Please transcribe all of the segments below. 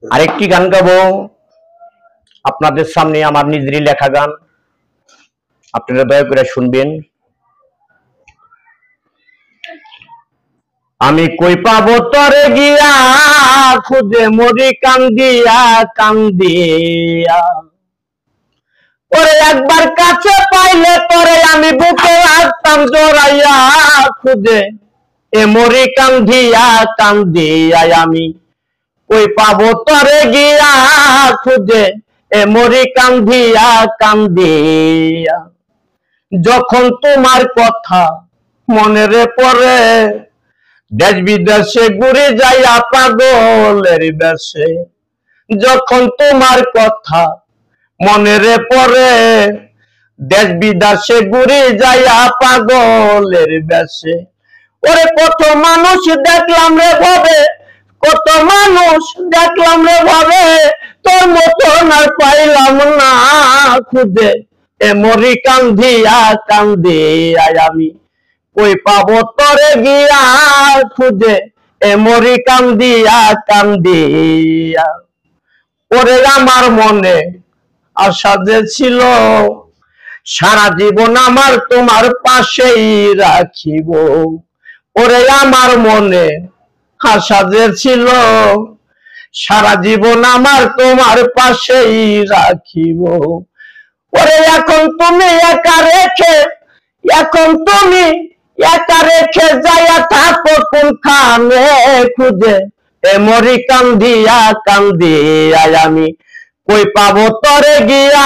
আরেকটি গান গাবো আপনাদের সামনে, আমার নিজেরই লেখা গান, আপনারা দয়া করে শুনবেন। আমি কই পাবো তরে গিয়া, খুঁজে মরি কান্দিয়া কান্দিয়া। ওরে একবার কাছে পাইলে তরে আমি বুকে আসতাম জড়াইয়া, খুঁজে এ মরি কান্দিয়া কান্দিয়া। আমি কই পাবো তরে গিয়া, খুঁজে এ মরি কান্দিয়া কান্দিয়া। যখন তোমার কথা মনেরে পড়ে, দেশ বিদেশে ঘুরে যাইয়া পাগলের বেশে। যখন তোমার কথা মনেরে পড়ে, দেশ বিদেশে ঘুরে যাইয়া পাগলের বেশে। ওরে কত মানুষ দেখলাম রে ভাবে, কত মানুষ দেখলাম রে ভাবে, তোর মতন আর পাইলাম না। খুঁজে এ মরি কান্দিয়া কান্দিয়া। আমি কই পাবো তরে গিয়া, খুঁজে এ মরি কান্দিয়া কান্দিয়া। ওরে আমার মনে আশা যে ছিল, সারা জীবন আমার তোমার পাশেই রাখিব। ওরে আমার মনে আশা যে ছিল, সারা জীবন আমার তোমার পাশেই রাখিব। ওরে এখন তুমি একা রেখে, এখন তুমি একা রেখে যাইয়া থাকো কোনখানে। খুঁজে এ মরি কান্দিয়া কান্দিয়া। আমি কই পাবো তরে গিয়া,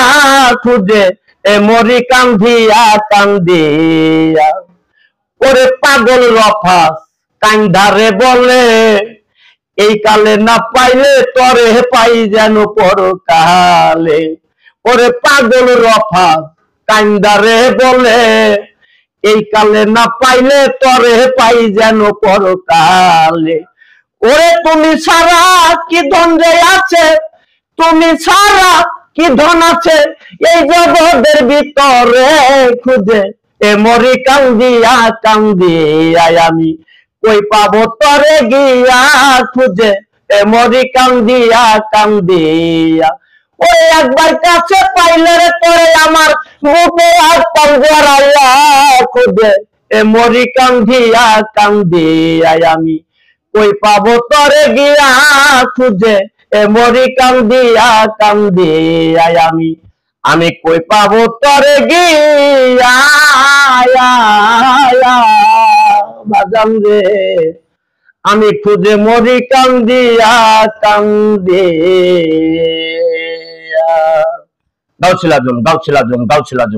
খুঁজে এ মরি কান্দিয়া কান্দিয়া। ওরে পাগল রফাস কান্দারে বলে, এই কালে না পাইলে তরে পাই যেন পরকালে। ওরে পাগল রফাস কান্দারে বলে, এই কালে না পাইলে তরে পাই যেন পরকালে। ওরে তুমি ছাড়া কি ধন যে আছে, তুমি ছাড়া কি ধন আছে এই জগতের ভিতরে। খুঁজে এ মরি কান্দিয়া কান্দিয়া। আমি কই পাবো তরে গিয়া, খুঁজে এ মরি কান্দিয়া কান্দিয়া। ওই একবার কাছে পাইলে রে তোরে আমার বুকে আসতাম জড়াইয়া। খুঁজে এ মরি কান্দিয়া কান্দিয়া। আমি কই পাবো তরে গিয়া, খুঁজে এ মরি কান্দিয়া কান্দিয়া। আমি কই পাবো তরে গিয়া বাজান রে, আমি খুঁজে মরি কান্দিয়া কান্দিয়া। গাউছিলাম গাউছিলাম গাউছিলাম।